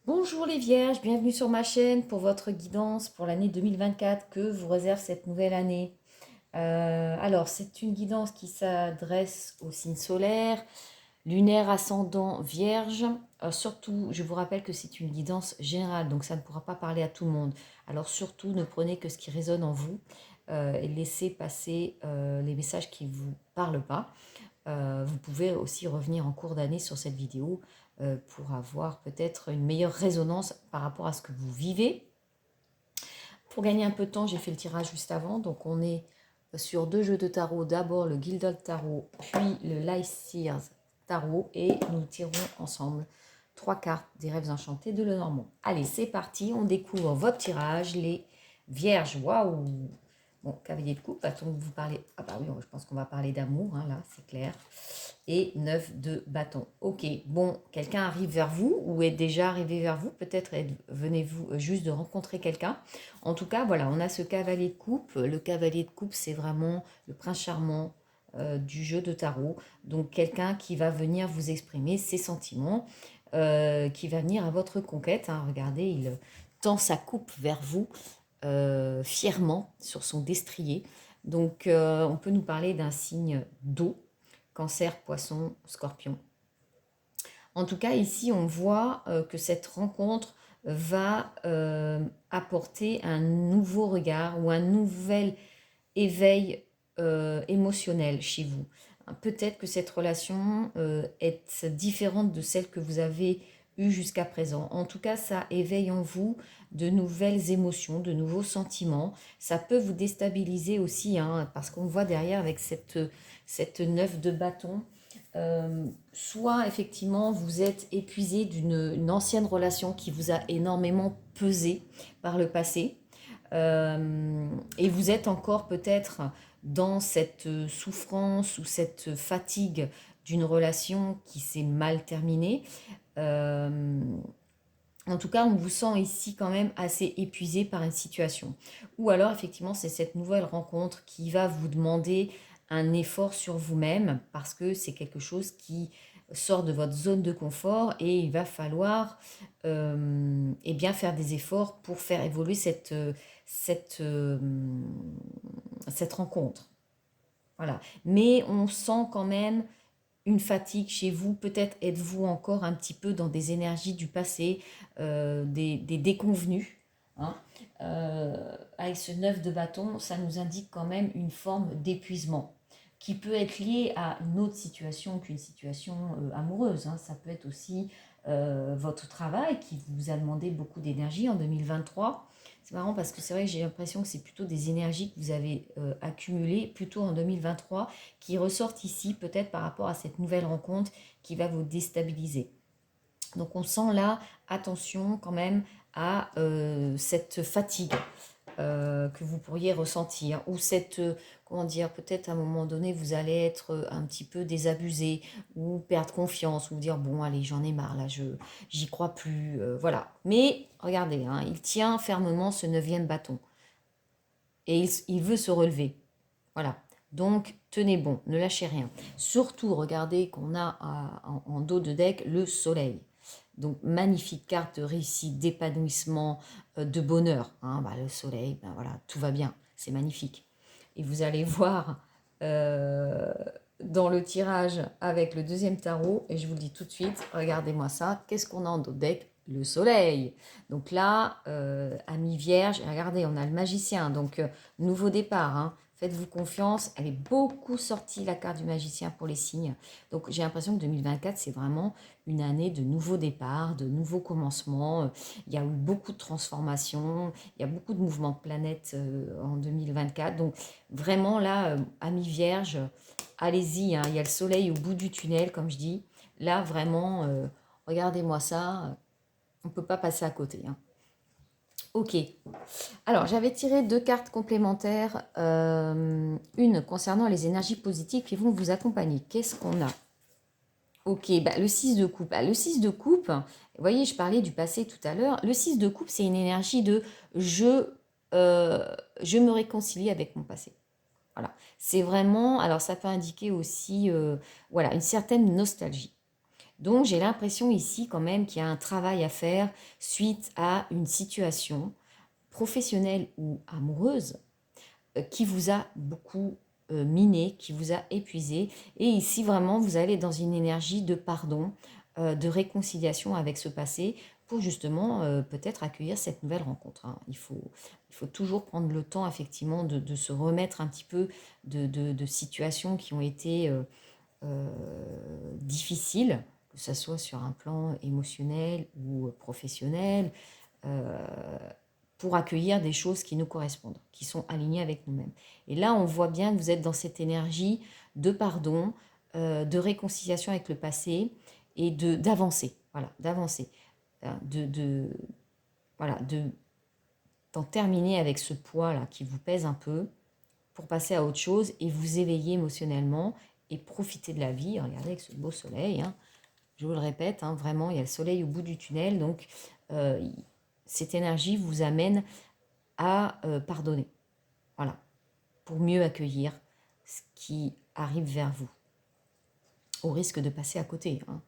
Bonjour les vierges, bienvenue sur ma chaîne pour votre guidance pour l'année 2024 que vous réserve cette nouvelle année. Alors, c'est une guidance qui s'adresse au signe solaire, lunaire, ascendant, vierge. Surtout, je vous rappelle que c'est une guidance générale, donc ça ne pourra pas parler à tout le monde. Alors surtout, ne prenez que ce qui résonne en vous et laissez passer les messages qui ne vous parlent pas. Vous pouvez aussi revenir en cours d'année sur cette vidéo pour avoir peut-être une meilleure résonance par rapport à ce que vous vivez. Pour gagner un peu de temps, j'ai fait le tirage juste avant. Donc on est sur deux jeux de tarot. D'abord le Gilded Tarot, puis le Life Seers Tarot. Et nous tirons ensemble 3 cartes des rêves enchantés de Lenormand. Allez, c'est parti. On découvre votre tirage, les vierges. Waouh! Bon, cavalier de coupe, va-t-on vous parler? Ah bah oui, je pense qu'on va parler d'amour, hein, là, c'est clair. Et 9 de bâton. Ok, bon, quelqu'un arrive vers vous ou est déjà arrivé vers vous. Peut-être venez-vous juste de rencontrer quelqu'un. En tout cas, voilà, on a ce cavalier de coupe. Le cavalier de coupe, c'est vraiment le prince charmant du jeu de tarot. Donc, quelqu'un qui va venir vous exprimer ses sentiments, qui va venir à votre conquête. Hein. Regardez, il tend sa coupe vers vous fièrement sur son destrier. Donc, on peut nous parler d'un signe d'eau, cancer, poisson, scorpion. En tout cas, ici, on voit que cette rencontre va apporter un nouveau regard ou un nouvel éveil émotionnel chez vous. Peut-être que cette relation est différente de celle que vous avez eue jusqu'à présent. En tout cas, ça éveille en vous de nouvelles émotions, de nouveaux sentiments. Ça peut vous déstabiliser aussi, hein, parce qu'on voit derrière avec cette 9 de bâton, soit effectivement vous êtes épuisé d'une ancienne relation qui vous a énormément pesé par le passé, et vous êtes encore peut-être dans cette souffrance ou cette fatigue d'une relation qui s'est mal terminée. Euh, En tout cas, on vous sent ici quand même assez épuisé par une situation. Ou alors, effectivement, c'est cette nouvelle rencontre qui va vous demander un effort sur vous-même parce que c'est quelque chose qui sort de votre zone de confort et il va falloir eh bien faire des efforts pour faire évoluer cette, euh, cette rencontre. Voilà. Mais on sent quand même une fatigue chez vous, peut-être êtes-vous encore un petit peu dans des énergies du passé, des déconvenus. Hein. Avec ce 9 de bâton, ça nous indique quand même une forme d'épuisement qui peut être liée à une autre situation qu'une situation amoureuse. Hein. Ça peut être aussi votre travail qui vous a demandé beaucoup d'énergie en 2023. C'est marrant parce que c'est vrai que j'ai l'impression que c'est plutôt des énergies que vous avez accumulées plutôt en 2023 qui ressortent ici peut-être par rapport à cette nouvelle rencontre qui va vous déstabiliser. Donc on sent là, attention quand même à cette fatigue que vous pourriez ressentir ou cette, comment dire, peut-être à un moment donné vous allez être un petit peu désabusé ou perdre confiance ou vous dire bon allez j'en ai marre là, j'y crois plus, voilà. Mais regardez, hein, il tient fermement ce neuvième bâton et il veut se relever. Voilà. Donc, tenez bon, ne lâchez rien. Surtout, regardez qu'on a en dos de deck le soleil. Donc, magnifique carte de réussite, d'épanouissement, de bonheur. Hein, bah, le soleil, ben voilà, tout va bien. C'est magnifique. Et vous allez voir euh, dans le tirage avec le deuxième tarot, et je vous le dis tout de suite, regardez-moi ça. Qu'est-ce qu'on a en dos de deck? Le soleil. Donc là, ami vierge, regardez, on a le magicien. Donc, nouveau départ, hein. Faites-vous confiance. Elle est beaucoup sortie, la carte du magicien pour les signes. Donc, j'ai l'impression que 2024, c'est vraiment une année de nouveaux départs, de nouveaux commencements. Il y a eu beaucoup de transformations. Il y a beaucoup de mouvements de planètes en 2024. Donc, vraiment, là, amis vierges, allez-y. Hein. Il y a le soleil au bout du tunnel, comme je dis. Là, vraiment, regardez-moi ça. On ne peut pas passer à côté. Hein. Ok. Alors, j'avais tiré 2 cartes complémentaires. Une concernant les énergies positives qui vont vous accompagner. Qu'est-ce qu'on a? Ok, bah, le 6 de coupe. Bah, le 6 de coupe, vous voyez, je parlais du passé tout à l'heure. Le 6 de coupe, c'est une énergie de je me réconcilie avec mon passé. Voilà. C'est vraiment, alors ça peut indiquer aussi voilà, une certaine nostalgie. Donc j'ai l'impression ici quand même qu'il y a un travail à faire suite à une situation professionnelle ou amoureuse qui vous a beaucoup miné, qui vous a épuisé. Et ici, vraiment, vous allez dans une énergie de pardon, de réconciliation avec ce passé pour justement peut-être accueillir cette nouvelle rencontre. Hein. Il faut toujours prendre le temps, effectivement, de se remettre un petit peu de situations qui ont été difficiles, que ce soit sur un plan émotionnel ou professionnel. Euh, pour accueillir des choses qui nous correspondent, qui sont alignées avec nous-mêmes. Et là, on voit bien que vous êtes dans cette énergie de pardon, de réconciliation avec le passé et d'avancer, voilà, d'avancer, voilà, d'en terminer avec ce poids là qui vous pèse un peu pour passer à autre chose et vous éveiller émotionnellement et profiter de la vie. Regardez avec ce beau soleil, hein, je vous le répète, hein, vraiment, il y a le soleil au bout du tunnel, donc cette énergie vous amène à pardonner. Voilà, pour mieux accueillir ce qui arrive vers vous, au risque de passer à côté. Hein.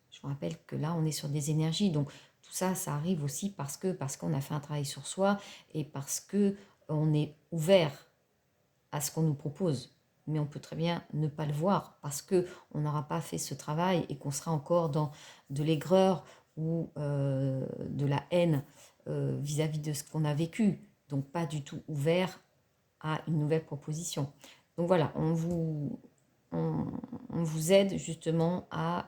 Je vous rappelle que là, on est sur des énergies, donc tout ça, ça arrive aussi parce qu'on a fait un travail sur soi et parce que on est ouvert à ce qu'on nous propose. Mais on peut très bien ne pas le voir parce que on n'aura pas fait ce travail et qu'on sera encore dans de l'aigreur ou de la haine vis-à-vis de ce qu'on a vécu. Donc pas du tout ouvert à une nouvelle proposition. Donc voilà, on vous aide justement à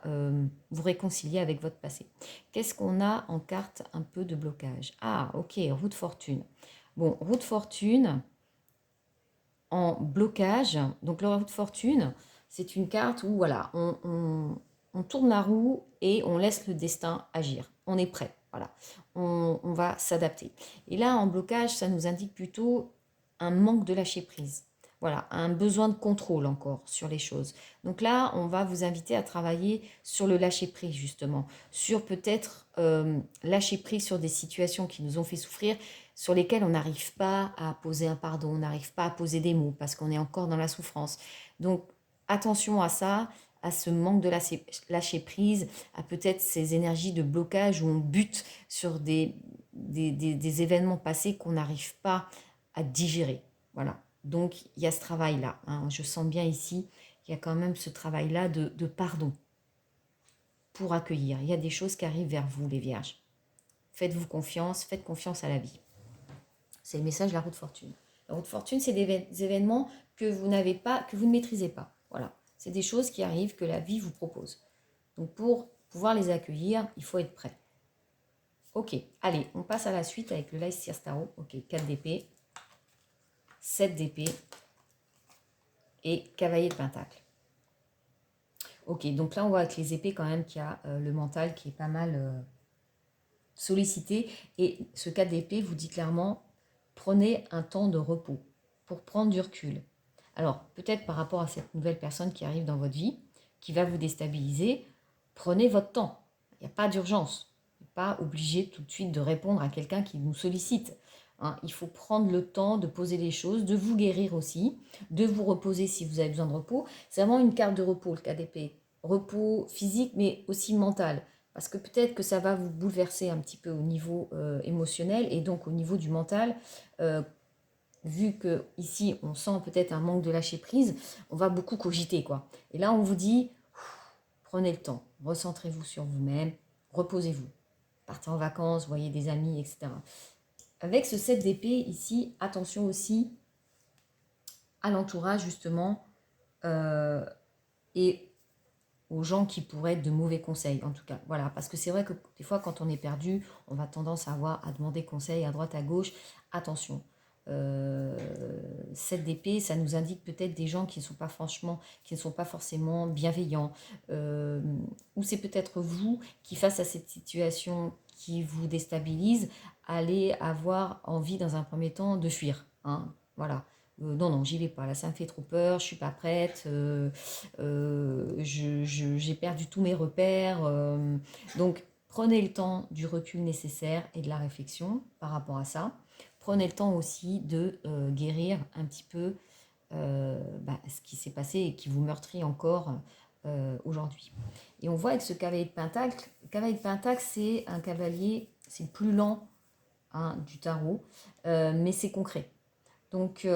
vous réconcilier avec votre passé. Qu'est-ce qu'on a en carte un peu de blocage? Ah, ok, roue de fortune. Bon, roue de fortune en blocage. Donc, le roue de fortune, c'est une carte où voilà, on tourne la roue et on laisse le destin agir. On est prêt, voilà. On va s'adapter. Et là, en blocage, ça nous indique plutôt un manque de lâcher prise. Voilà, un besoin de contrôle encore sur les choses. Donc là, on va vous inviter à travailler sur le lâcher prise, justement, sur peut-être lâcher prise sur des situations qui nous ont fait souffrir, sur lesquelles on n'arrive pas à poser un pardon, on n'arrive pas à poser des mots parce qu'on est encore dans la souffrance. Donc attention à ça, à ce manque de lâcher prise, à peut-être ces énergies de blocage où on bute sur des événements passés qu'on n'arrive pas à digérer. Voilà. Donc il y a ce travail-là. Hein. Je sens bien ici qu'il y a quand même ce travail-là de pardon pour accueillir. Il y a des choses qui arrivent vers vous, les vierges. Faites-vous confiance, faites confiance à la vie. C'est le message de la roue de fortune. La roue de fortune, c'est des événements que vous n'avez pas, que vous ne maîtrisez pas. Voilà. C'est des choses qui arrivent, que la vie vous propose. Donc pour pouvoir les accueillir, il faut être prêt. Ok, allez, on passe à la suite avec le Leicester Tarot. Ok, 4 d'épée, 7 d'épée et cavalier de pentacle. Ok, donc là on voit avec les épées quand même qu'il y a le mental qui est pas mal sollicité. Et ce 4 d'épée vous dit clairement, prenez un temps de repos pour prendre du recul. Alors, peut-être par rapport à cette nouvelle personne qui arrive dans votre vie, qui va vous déstabiliser, prenez votre temps. Il n'y a pas d'urgence. Vous n'êtes pas obligé tout de suite de répondre à quelqu'un qui nous sollicite. Hein, il faut prendre le temps de poser les choses, de vous guérir aussi, de vous reposer si vous avez besoin de repos. C'est vraiment une carte de repos, le 4 d'épée. Repos physique, mais aussi mental. Parce que peut-être que ça va vous bouleverser un petit peu au niveau émotionnel et donc au niveau du mental. Vu que ici on sent peut-être un manque de lâcher prise, on va beaucoup cogiter quoi. Et là on vous dit, prenez le temps, recentrez-vous sur vous-même, reposez-vous, partez en vacances, voyez des amis, etc. Avec ce 7 d'épée ici, attention aussi à l'entourage justement et aux gens qui pourraient être de mauvais conseils, en tout cas. Voilà, parce que c'est vrai que des fois, quand on est perdu, on va tendance à demander conseil à droite, à gauche. Attention, cette d'épée, ça nous indique peut-être des gens qui ne sont pas franchement, qui ne sont pas forcément bienveillants, ou c'est peut-être vous qui, face à cette situation qui vous déstabilise, allez avoir envie dans un premier temps de fuir. Hein, voilà. Non, non, j'y vais pas. Là, ça me fait trop peur. Je suis pas prête. J'ai perdu tous mes repères. Donc, prenez le temps du recul nécessaire et de la réflexion par rapport à ça. Prenez le temps aussi de guérir un petit peu ce qui s'est passé et qui vous meurtrit encore aujourd'hui. Et on voit avec ce cavalier de Pentacle, c'est un cavalier, c'est le plus lent hein, du tarot, mais c'est concret. Donc,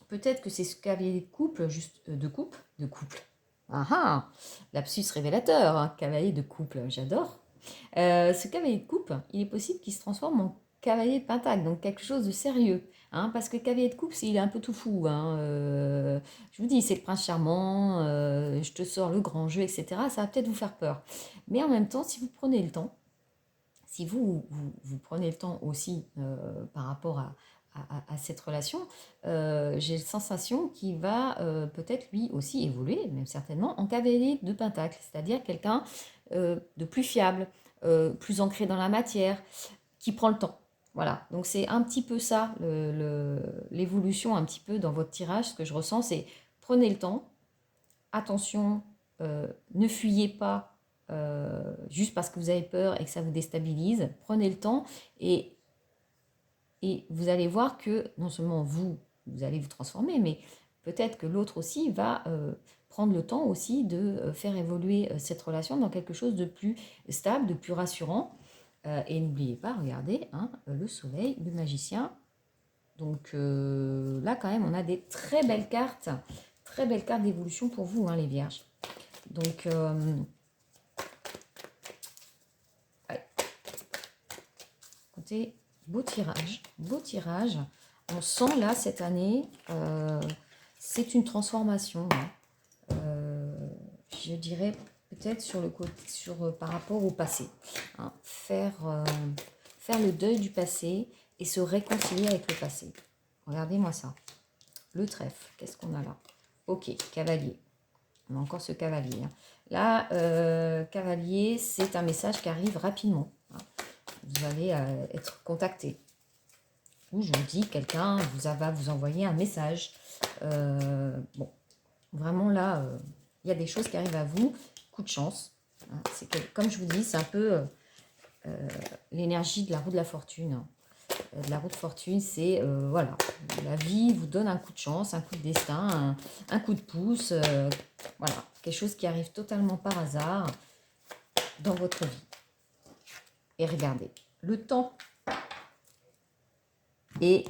peut-être que c'est ce cavalier de couple, de couple. Ah ah, lapsus révélateur, hein, cavalier de couple, j'adore. Ce cavalier de coupe, il est possible qu'il se transforme en cavalier de pentacle, donc quelque chose de sérieux. Hein, parce que le cavalier de coupe, il est un peu tout fou. Hein, je vous dis, c'est le prince charmant, je te sors le grand jeu, etc. Ça va peut-être vous faire peur. Mais en même temps, si vous prenez le temps, si vous prenez le temps aussi par rapport à cette relation, j'ai la sensation qu'il va peut-être lui aussi évoluer, même certainement, en cavalier de pentacle, c'est-à-dire quelqu'un de plus fiable, plus ancré dans la matière, qui prend le temps. Voilà, donc c'est un petit peu ça, l'évolution un petit peu dans votre tirage, ce que je ressens, c'est prenez le temps, attention, ne fuyez pas juste parce que vous avez peur et que ça vous déstabilise, prenez le temps et vous allez voir que non seulement vous allez vous transformer, mais peut-être que l'autre aussi va prendre le temps aussi de faire évoluer cette relation dans quelque chose de plus stable, de plus rassurant. Et n'oubliez pas, regardez, hein, le soleil, le magicien. Donc là, quand même, on a des très belles cartes d'évolution pour vous, hein, les vierges. Donc, ouais. Écoutez, beau tirage, beau tirage. On sent là, cette année, c'est une transformation. Hein. Je dirais peut-être sur le côté, par rapport au passé. Hein. Faire le deuil du passé et se réconcilier avec le passé. Regardez-moi ça. Le trèfle, qu'est-ce qu'on a là? Ok, cavalier. On a encore ce cavalier. Hein. Là, cavalier, c'est un message qui arrive rapidement. Hein. Vous allez être contacté. Ou je vous dis, quelqu'un va vous envoyer un message. Bon, vraiment là, il y a des choses qui arrivent à vous. Coup de chance. Hein. Comme je vous dis, c'est un peu l'énergie de la roue de la fortune. Hein. De la roue de fortune, c'est, voilà, la vie vous donne un coup de chance, un coup de destin, un coup de pouce. Voilà, quelque chose qui arrive totalement par hasard dans votre vie. Et regardez, le temps et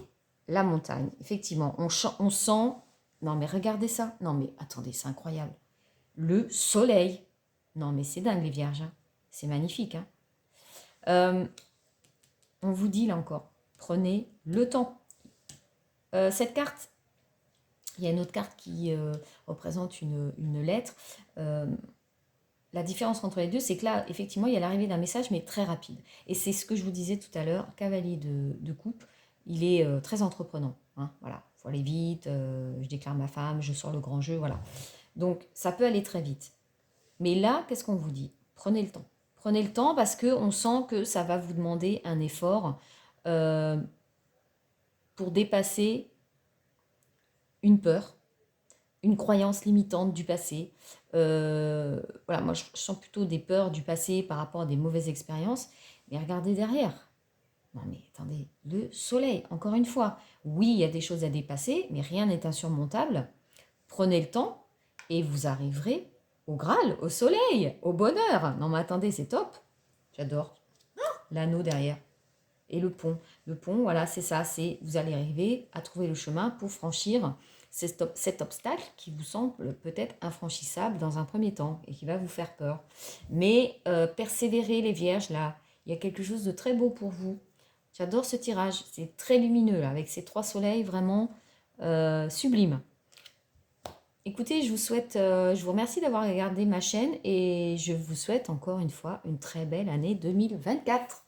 la montagne. Effectivement, on sent... Non, mais regardez ça. Non, mais attendez, c'est incroyable. Le soleil. Non, mais c'est dingue, les vierges. Hein. C'est magnifique. Hein. On vous dit, là encore, prenez le temps. Cette carte, il y a une autre carte qui représente une lettre. La différence entre les deux, c'est que là, effectivement, il y a l'arrivée d'un message, mais très rapide. Et c'est ce que je vous disais tout à l'heure, cavalier de coupe, il est très entreprenant. Hein, voilà, il faut aller vite, je déclare ma femme, je sors le grand jeu, voilà. Donc, ça peut aller très vite. Mais là, qu'est-ce qu'on vous dit? Prenez le temps. Prenez le temps parce qu'on sent que ça va vous demander un effort pour dépasser une peur, une croyance limitante du passé. Voilà, moi je sens plutôt des peurs du passé par rapport à des mauvaises expériences. Mais regardez derrière. Non mais attendez, le soleil, encore une fois. Oui, il y a des choses à dépasser, mais rien n'est insurmontable. Prenez le temps et vous arriverez au Graal, au soleil, au bonheur. Non mais attendez, c'est top. J'adore. L'anneau derrière. Et le pont. Le pont, voilà, c'est ça. C'est vous allez arriver à trouver le chemin pour franchir cet obstacle qui vous semble peut-être infranchissable dans un premier temps et qui va vous faire peur. Mais persévérez les vierges, là. Il y a quelque chose de très beau pour vous. J'adore ce tirage. C'est très lumineux, là, avec ces 3 soleils vraiment sublimes. Écoutez, je vous remercie d'avoir regardé ma chaîne et je vous souhaite encore une fois une très belle année 2024.